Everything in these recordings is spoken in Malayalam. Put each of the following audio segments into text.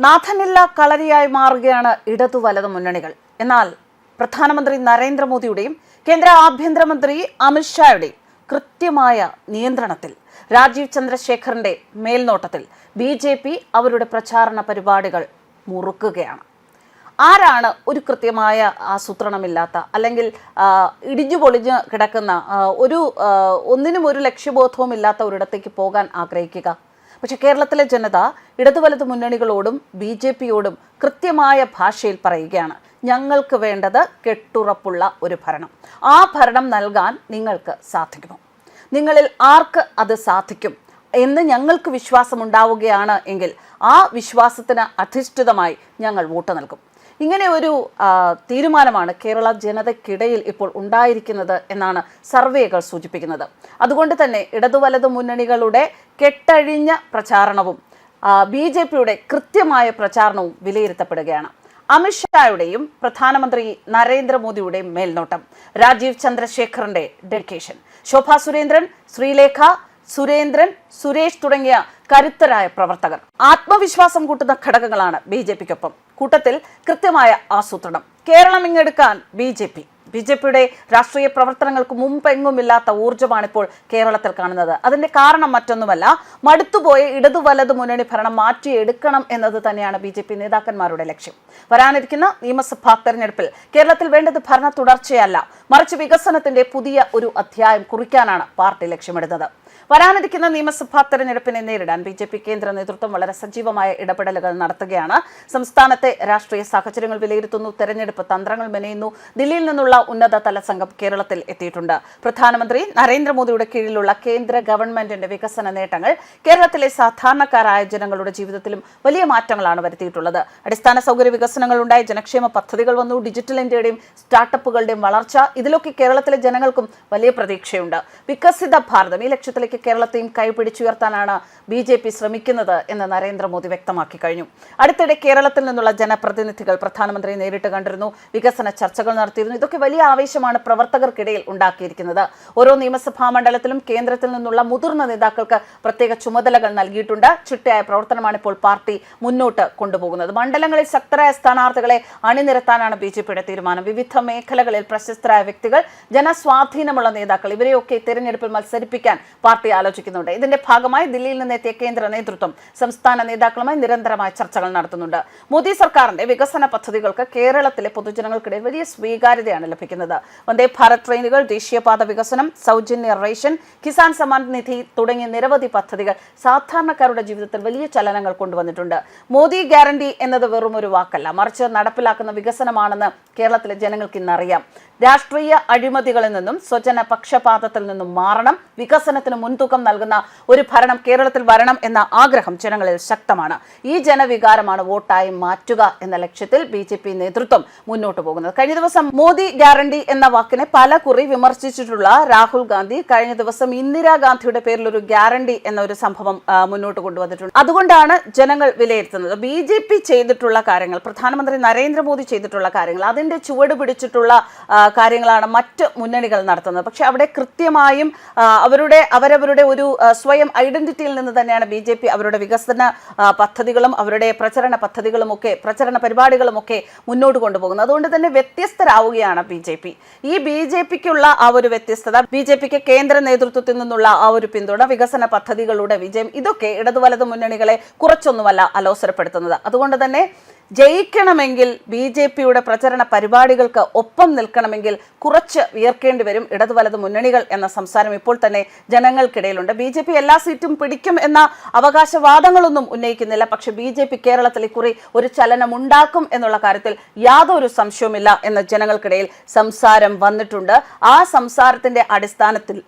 നാഥനില്ല കളരിയായി മാറുകയാണ് ഇടതു വലതു മുന്നണികൾ. എന്നാൽ പ്രധാനമന്ത്രി നരേന്ദ്രമോദിയുടെയും കേന്ദ്ര ആഭ്യന്തരമന്ത്രി അമിത്ഷായുടെയും കൃത്യമായ നിയന്ത്രണത്തിൽ രാജീവ് ചന്ദ്രശേഖറിന്റെ മേൽനോട്ടത്തിൽ BJP അവരുടെ പ്രചാരണ പരിപാടികൾ മുറുക്കുകയാണ്. ആരാണ് ഒരു കൃത്യമായ ആസൂത്രണമില്ലാത്ത അല്ലെങ്കിൽ ഇടിഞ്ഞുപൊളിഞ്ഞ് കിടക്കുന്ന ഒന്നിനും ഒരു ലക്ഷ്യബോധവും ഇല്ലാത്ത ഒരിടത്തേക്ക് പോകാൻ ആഗ്രഹിക്കുക? പക്ഷെ കേരളത്തിലെ ജനത ഇടതുവലതു മുന്നണികളോടും BJPയോടും കൃത്യമായ ഭാഷയിൽ പറയുകയാണ്, ഞങ്ങൾക്ക് വേണ്ടത് കെട്ടുറപ്പുള്ള ഒരു ഭരണം. ആ ഭരണം നൽകാൻ നിങ്ങൾക്ക് സാധിക്കുമോ? നിങ്ങളിൽ ആർക്ക് അത് സാധിക്കും എന്ന് ഞങ്ങൾക്ക് വിശ്വാസമുണ്ടാവുകയാണ് എങ്കിൽ ആ വിശ്വാസത്തിന് അധിഷ്ഠിതമായി ഞങ്ങൾ വോട്ട് നൽകും. ഇങ്ങനെ ഒരു തീരുമാനമാണ് കേരള ജനതയ്ക്കിടയിൽ ഇപ്പോൾ ഉണ്ടായിരിക്കുന്നത് എന്നാണ് സർവേകൾ സൂചിപ്പിക്കുന്നത്. അതുകൊണ്ട് തന്നെ ഇടതുവലതു മുന്നണികളുടെ കെട്ടഴിഞ്ഞ പ്രചാരണവും BJPയുടെ കൃത്യമായ പ്രചാരണവും വിലയിരുത്തപ്പെടുകയാണ്. അമിത്ഷായുടെയും പ്രധാനമന്ത്രി നരേന്ദ്രമോദിയുടെയും മേൽനോട്ടം, രാജീവ് ചന്ദ്രശേഖറിന്റെ ഡെഡിക്കേഷൻ, ശോഭാ സുരേന്ദ്രൻ, ശ്രീലേഖ, സുരേന്ദ്രൻ, സുരേഷ് തുടങ്ങിയ കരുത്തരായ പ്രവർത്തകർ, ആത്മവിശ്വാസം കൂട്ടുന്ന ഘടകങ്ങളാണ് BJPക്കൊപ്പം. കൂട്ടത്തിൽ കൃത്യമായ ആസൂത്രണം. കേരളം ഇങ്ങെടുക്കാൻ BJPയുടെ രാഷ്ട്രീയ പ്രവർത്തനങ്ങൾക്ക് മുമ്പെങ്ങുമില്ലാത്ത ഊർജ്ജമാണിപ്പോൾ കേരളത്തിൽ കാണുന്നത്. അതിന്റെ കാരണം മറ്റൊന്നുമല്ല, മടുത്തുപോയ ഇടതു വലതു മുന്നണി ഭരണം മാറ്റിയെടുക്കണം എന്നത് തന്നെയാണ് BJP നേതാക്കന്മാരുടെ ലക്ഷ്യം. വരാനിരിക്കുന്ന നിയമസഭാ തെരഞ്ഞെടുപ്പിൽ കേരളത്തിൽ വേണ്ടത് ഭരണ തുടർച്ചയല്ല, മറിച്ച് വികസനത്തിന്റെ പുതിയ ഒരു അധ്യായം കുറിക്കാനാണ് പാർട്ടി ലക്ഷ്യമിടുന്നത്. വരാനിരിക്കുന്ന നിയമസഭാ തെരഞ്ഞെടുപ്പിനെ നേരിടാൻ BJP കേന്ദ്ര നേതൃത്വം വളരെ സജീവമായ ഇടപെടലുകൾ നടത്തുകയാണ്. സംസ്ഥാനത്തെ രാഷ്ട്രീയ സാഹചര്യങ്ങൾ വിലയിരുത്തുന്നു, തെരഞ്ഞെടുപ്പ് തന്ത്രങ്ങൾ മെനയുന്നു. ദില്ലിയിൽ നിന്നുള്ള ഉന്നതതല സംഘം കേരളത്തിൽ എത്തിയിട്ടുണ്ട്. പ്രധാനമന്ത്രി നരേന്ദ്രമോദിയുടെ കീഴിലുള്ള കേന്ദ്ര ഗവൺമെന്റിന്റെ വികസന നേട്ടങ്ങൾ കേരളത്തിലെ സാധാരണക്കാരായ ജനങ്ങളുടെ ജീവിതത്തിലും വലിയ മാറ്റങ്ങളാണ് വരുത്തിയിട്ടുള്ളത്. അടിസ്ഥാന സൗകര്യ വികസനങ്ങൾ ഉണ്ടായി, ജനക്ഷേമ പദ്ധതികൾ വന്നു, ഡിജിറ്റൽ ഇന്ത്യയുടെയും സ്റ്റാർട്ടപ്പുകളുടെയും വളർച്ച, ഇതിലൊക്കെ കേരളത്തിലെ ജനങ്ങൾക്കും വലിയ പ്രതീക്ഷയുണ്ട്. വികസിത ഭാരതം, ഈ ലക്ഷ്യത്തിലേക്ക് കേരളത്തെയും കൈപിടിച്ചുയർത്താനാണ് BJP ശ്രമിക്കുന്നത് എന്ന് നരേന്ദ്രമോദി വ്യക്തമാക്കി കഴിഞ്ഞു. അടുത്തിടെ കേരളത്തിൽ നിന്നുള്ള ജനപ്രതിനിധികൾ പ്രധാനമന്ത്രിയെ നേരിട്ട് കണ്ടിരുന്നു, വികസന ചർച്ചകൾ നടത്തിയിരുന്നു. ഇതൊക്കെ വലിയ ആവേശമാണ് പ്രവർത്തകർക്കിടയിൽ ഉണ്ടാക്കിയിരിക്കുന്നത്. ഓരോ നിയമസഭാ മണ്ഡലത്തിലും കേന്ദ്രത്തിൽ നിന്നുള്ള മുതിർന്ന നേതാക്കൾക്ക് പ്രത്യേക ചുമതലകൾ നൽകിയിട്ടുണ്ട്. ചിട്ടയായ പ്രവർത്തനമാണ് ഇപ്പോൾ പാർട്ടി മുന്നോട്ട് കൊണ്ടുപോകുന്നത്. മണ്ഡലങ്ങളിൽ ശക്തരായ സ്ഥാനാർത്ഥികളെ അണിനിരത്താനാണ് BJPയുടെ തീരുമാനം. വിവിധ മേഖലകളിൽ പ്രശസ്തരായ വ്യക്തികൾ, ജനസ്വാധീനമുള്ള നേതാക്കൾ, ഇവരെയൊക്കെ തെരഞ്ഞെടുപ്പിൽ മത്സരിപ്പിക്കാൻ പാർട്ടി ആലോചിക്കുന്നുണ്ട്. ഇതിന്റെ ഭാഗമായി ദില്ലിയിൽ നിന്നെത്തിയ കേന്ദ്ര നേതൃത്വം സംസ്ഥാന നേതാക്കളുമായി നിരന്തരമായ ചർച്ചകൾ നടത്തുന്നുണ്ട്. മോദി സർക്കാരിന്റെ വികസന പദ്ധതികൾക്ക് കേരളത്തിലെ പൊതുജനങ്ങൾക്കിടയിൽ വലിയ സ്വീകാര്യതയാണ് ലഭിക്കുന്നത്. വന്ദേ ഭാരത് ട്രെയിനുകൾ, ദേശീയപാത വികസനം, സൗജന്യ റേഷൻ, കിസാൻ സമ്മാൻ നിധി തുടങ്ങിയ നിരവധി പദ്ധതികൾ സാധാരണക്കാരുടെ ജീവിതത്തിൽ വലിയ ചലനങ്ങൾ കൊണ്ടുവന്നിട്ടുണ്ട്. മോദി ഗ്യാരണ്ടി എന്നത് വെറും ഒരു വാക്കല്ല, മറിച്ച് നടപ്പിലാക്കുന്ന വികസനമാണെന്ന് കേരളത്തിലെ ജനങ്ങൾക്ക് ഇന്നറിയാം. രാഷ്ട്രീയ അഴിമതികളിൽ നിന്നും സ്വജന പക്ഷപാതത്തിൽ നിന്നും മാറണം, വികസനത്തിന് മുൻതൂക്കം നൽകുന്ന ഒരു ഭരണം കേരളത്തിൽ വരണം എന്ന ആഗ്രഹം ജനങ്ങളിൽ ശക്തമാണ്. ഈ ജനവികാരമാണ് വോട്ടായി മാറ്റുക എന്ന ലക്ഷ്യത്തിൽ BJP നേതൃത്വം മുന്നോട്ട് പോകുന്നത്. കഴിഞ്ഞ ദിവസം മോദി ഗ്യാരണ്ടി എന്ന വാക്കിനെ പല കുറി വിമർശിച്ചിട്ടുള്ള രാഹുൽ ഗാന്ധി കഴിഞ്ഞ ദിവസം ഇന്ദിരാഗാന്ധിയുടെ പേരിൽ ഒരു ഗ്യാരണ്ടി എന്ന ഒരു സംഭവം മുന്നോട്ട് കൊണ്ടുവന്നിട്ടുണ്ട്. അതുകൊണ്ടാണ് ജനങ്ങൾ വിലയിരുത്തുന്നത് BJP ചെയ്തിട്ടുള്ള കാര്യങ്ങൾ, പ്രധാനമന്ത്രി നരേന്ദ്രമോദി ചെയ്തിട്ടുള്ള കാര്യങ്ങൾ, അതിന്റെ ചുവട് പിടിച്ചിട്ടുള്ള കാര്യങ്ങളാണ് മറ്റ് മുന്നണികൾ നടത്തുന്നത്. പക്ഷെ അവിടെ കൃത്യമായും അവരവരുടെ ഒരു സ്വയം ഐഡന്റിറ്റിയിൽ നിന്ന് തന്നെയാണ് BJP അവരുടെ വികസന പദ്ധതികളും അവരുടെ പ്രചരണ പരിപാടികളുമൊക്കെ മുന്നോട്ട് കൊണ്ടുപോകുന്നത്. അതുകൊണ്ട് തന്നെ വ്യത്യസ്തരാവുകയാണ് BJP. ഈ BJPക്കുള്ള ആ ഒരു വ്യത്യസ്തത, BJPക്ക് കേന്ദ്ര നേതൃത്വത്തിൽ നിന്നുള്ള ആ ഒരു പിന്തുണ, വികസന പദ്ധതികളുടെ വിജയം, ഇതൊക്കെ ഇടതുവലതു മുന്നണികളെ കുറച്ചൊന്നുമല്ല അലോസരപ്പെടുത്തുന്നത്. അതുകൊണ്ട് തന്നെ ജയിക്കണമെങ്കിൽ BJPയുടെ പ്രചരണ പരിപാടികൾക്ക് ഒപ്പം നിൽക്കണമെങ്കിൽ കുറച്ച് വിയർക്കേണ്ടി വരും ഇടതുവലതു മുന്നണികൾ എന്ന സംസാരം ഇപ്പോൾ തന്നെ ജനങ്ങൾക്കിടയിലുണ്ട്. BJP എല്ലാ സീറ്റും പിടിക്കും എന്ന അവകാശവാദങ്ങളൊന്നും ഉന്നയിക്കുന്നില്ല. പക്ഷെ BJP കേരളത്തിൽ ഇക്കുറി ഒരു ചലനം ഉണ്ടാക്കും എന്നുള്ള കാര്യത്തിൽ യാതൊരു സംശയവുമില്ല എന്ന ജനങ്ങൾക്കിടയിൽ സംസാരം വന്നിട്ടുണ്ട്. ആ സംസാരത്തിന്റെ അടിസ്ഥാനത്തിൽ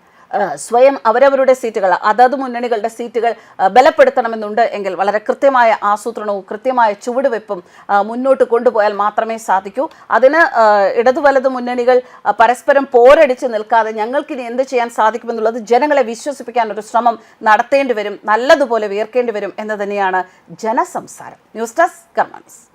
സ്വയം അവരവരുടെ സീറ്റുകൾ, അതത് മുന്നണികളുടെ സീറ്റുകൾ ബലപ്പെടുത്തണമെന്നുണ്ട് എങ്കിൽ വളരെ കൃത്യമായ ആസൂത്രണവും കൃത്യമായ ചുവടുവെപ്പും മുന്നോട്ട് കൊണ്ടുപോയാൽ മാത്രമേ സാധിക്കൂ. അതിന് ഇടതുവലതു മുന്നണികൾ പരസ്പരം പോരടിച്ച് നിൽക്കാതെ ഞങ്ങൾക്കിനി എന്ത് ചെയ്യാൻ സാധിക്കുമെന്നുള്ളത് ജനങ്ങളെ വിശ്വസിപ്പിക്കാൻ ഒരു ശ്രമം നടത്തേണ്ടി വരും, നല്ലതുപോലെ വിയർക്കേണ്ടി വരും എന്ന് തന്നെയാണ് ജനസംസാരം. ന്യൂസ് ഡെസ്ക് കർമ്മ ന്യൂസ്.